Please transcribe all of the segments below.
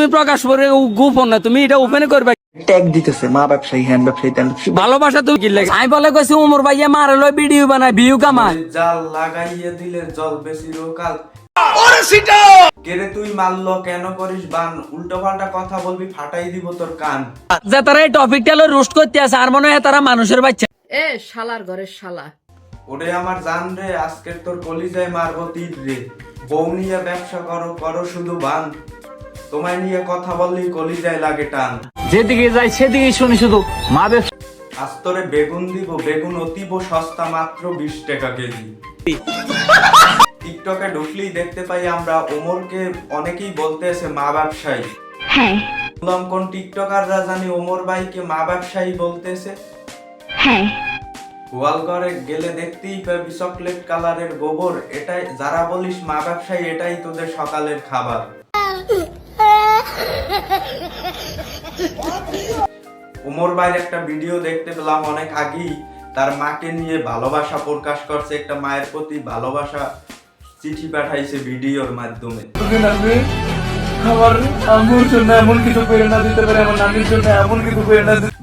তুমি প্রকাশ করে গোপন না, তুমি এটা ওপেন করবে। ট্যাগ দিতেছে মা ব্যবসায়ী, হ্যান ব্যবসায়ী, তেন ভালোবাসা তুমি কি লাগে? আমি বলে কইছি ওমর ভাইয়া মারে লয় ভিডিও বানায় ভিউ কামায়। জাল লাগাইয়ে দিলে জল বেশি রোকাল। কেরে তুই মারলো কেন করিস বান? উল্টো পাল্টা কথা বলবি ফাটাই দিব তোর কান। যে তারা এই টপিকটা লয় রোস্ট করতে আছে, আর মনে হয় তারা মানুষের বাচ্চা। এ শালার ঘরের শালা, ওরে আমার জান রে, আজকের তোর কলিজায় মারবো তীর রে। বউ নিয়ে ব্যবসা করো করো শুধু বান, তোমায় নিয়ে কথা বললেই কলিজায় লাগে টান। যেদিকে যাই সেদিকে শুনি শুধু মা ব্যবসা। আজ তোরে বেগুন দিব, বেগুন অতীব সস্তা, মাত্র 20 টাকা কেজি। টিকটকে ঢুকলেই দেখতে পাই আমরা ওমরকে অনেকেই বলতেছে মা ব্যবসায়ী। হ্যাঁ বললাম কোন টিকটকাররা জানি ওমর ভাইকে মা ব্যবসায়ী বলতেছে। হ্যাঁ গোয়ালঘরে গেলে দেখতেই পাবি চকলেট কালারের গোবর। এটাই যারা বলিস মা ব্যবসায়ী, এটাই তোদের সকালের খাবার। ওমর ভাইয়ের একটা ভিডিও দেখতে পেলাম অনেক আগেই, তার মাকে নিয়ে ভালোবাসা প্রকাশ করছে, একটা মায়ের প্রতি ভালোবাসা চিঠি পাঠাইছে ভিডিওর মাধ্যমে।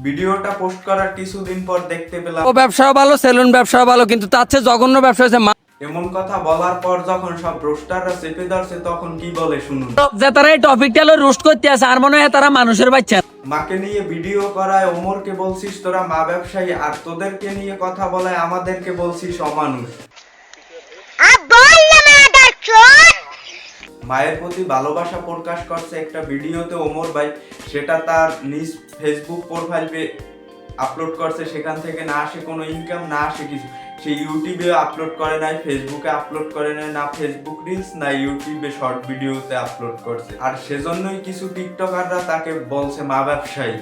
ভিডিওটা পোস্ট করার কিছুদিন পর দেখতে পেলাম ও ব্যবসাও ভালো, সেলুন ব্যবসাও ভালো, কিন্তু তার চেয়ে জঘন্য ব্যবসা হচ্ছে এমন কথা বলার পর যখন সব রোস্টাররা চেপে ধরছে তখন কি বলে শুনুন। যে তারা এই টপিকটা লয় রোস্ট করতে আছে, আর মনে হয় তারা মানুষের বাচ্চা। মাকে নিয়ে ভিডিও করায় ওমরকে বলছিস তোরা মা ব্যবসায়ী, আর তোদেরকে নিয়ে কথা বলায় আমাদেরকে বলছিস অমানুষ। মায়ের প্রতি ভালোবাসা প্রকাশ করছে একটা ভিডিওতে ওমর ভাই, সেটা তার নিজ ফেসবুক প্রোফাইলে আপলোড করছে। সেখান থেকে না আসে কোনো ইনকাম, না আসে কিছু। সে ইউটিউবে আপলোড করে নাই, ফেসবুকে আপলোড করে নাই, না ফেসবুক রিলস না ইউটিউবে শর্ট ভিডিওতে আপলোড করছে। আর সেজন্যই কিছু টিকটকাররা তাকে বলছে মা ব্যবসায়ী।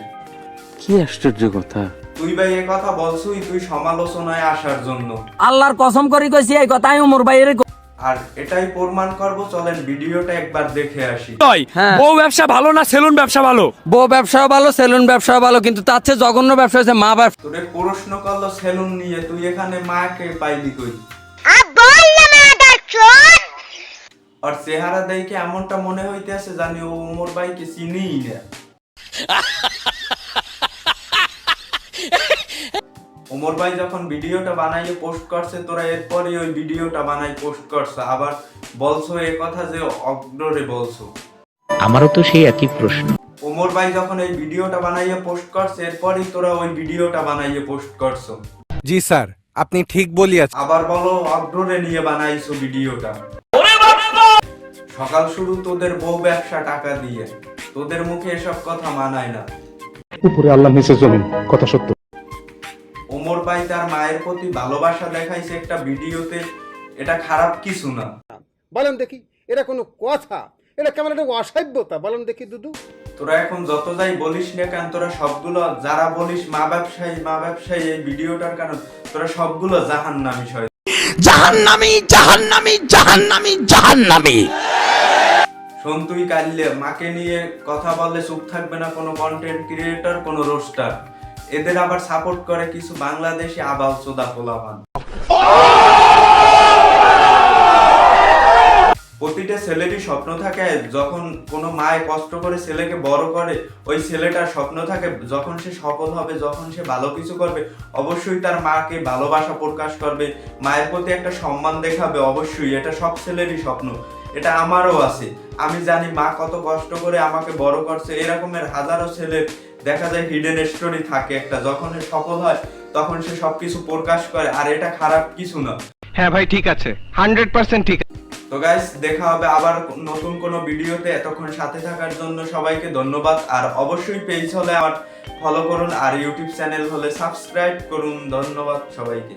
কি আশ্চর্য কথা! তুই ভাই এ কথা বলছুই তুই সমালোচনায় আসার জন্য। আল্লাহর কসম করে কইছি এই কথা আমি ওমর ভাইয়ের। আর এটাই প্রমাণ করব, চলেন ভিডিওটা একবার দেখে আসি। হ্যাঁ, বউ ব্যবসা ভালো না সেলুন ব্যবসা ভালো? বউ ব্যবসাও ভালো, সেলুন ব্যবসাও ভালো, কিন্তু তার চেয়ে জঘন্য ব্যবসা হচ্ছে মা ব্যবসা। তোরে প্রশ্ন করলো সেলুন নিয়ে, তুই এখানে মাকে পাইলি কই? আর চেহারা দেখে এমনটা মনে হইতেছে জানি ও ওমর ভাইকে চিনিই না। ওমর ভাই যখন ভিডিওটা বানাইয়ে পোস্ট করছে, তোরা এরপরে ওই ভিডিওটা বানাই পোস্ট করছে, আবার বলছো এ কথা যে অগ্ররে বলছো। আমারও তো সেই একই প্রশ্ন। ওমর ভাই যখন এই ভিডিওটা বানাইয়ে পোস্ট করছে, এরপরই তোরা ওই ভিডিওটা বানাইয়ে পোস্ট করছো। জি স্যার, আপনি ঠিক বলিয়াছেন। আবার বলো অগ্ররে নিয়ে বানাইছো ভিডিওটা। সকাল শুরু তোদের বউ ব্যবসা টাকা দিয়ে, তোদের মুখে এসব কথা মানায় না। উপরে আল্লাহ নিচে জমিন, কথা সত্য। ওমর ভাই তার মায়ের প্রতি ভালোবাসা দেখাইছে একটা ভিডিওতে, এটা খারাপ কিছু না। বলেন দেখি, এটা কোনো কথা? এটা কেমন একটা অসভ্যতা, বলেন দেখি দুদু। তোরা এখন যত যাই বলিস না কেন, তোরা সবগুলো যারা বলিস মা ব্যবসায়ী মা ব্যবসায়ী, এই ভিডিওটার কারণ তোরা সবগুলো জাহান্নামী শয়তান। জাহান্নামী জাহান্নামী জাহান্নামী জাহান্নামী। শোন, তুই কাইলে মাকে নিয়ে কথা বললে চুপ থাকবে না কোনো কন্টেন্ট ক্রিয়েটর, কোনো রোস্টার। এদের আবার সাপোর্ট করে কিছু বাংলাদেশি আবাল চোদা পোলাপান। প্রতিটা ছেলেরই স্বপ্ন থাকে, যখন কোনো মায়ে কষ্ট করে ছেলেকে বড় করে, ওই ছেলেটার স্বপ্ন থাকে যখন সে সফল হবে, যখন সে ভালো কিছু করবে, অবশ্যই তার মাকে ভালোবাসা প্রকাশ করবে, মায়ের প্রতি একটা সম্মান দেখাবে। অবশ্যই এটা সব ছেলেরই স্বপ্ন, এটা আমারও আছে। আমি জানি মা কত কষ্ট করে আমাকে বড় করছে। এরকমের হাজারো ছেলে দেখা যায় হিডেন স্টোরি থাকে একটা, যখন সে সফল হয় তখন সে সবকিছু প্রকাশ করে, আর এটা খারাপ কিছু না। হ্যাঁ ভাই ঠিক আছে, 100% ঠিক। তো গাইস, দেখা হবে আবার নতুন কোনো ভিডিওতে। এতক্ষণ সাথে থাকার জন্য সবাইকে ধন্যবাদ। আর অবশ্যই পেজ হলে আমার ফলো করুন, আর ইউটিউব চ্যানেল হলে সাবস্ক্রাইব করুন। ধন্যবাদ সবাইকে।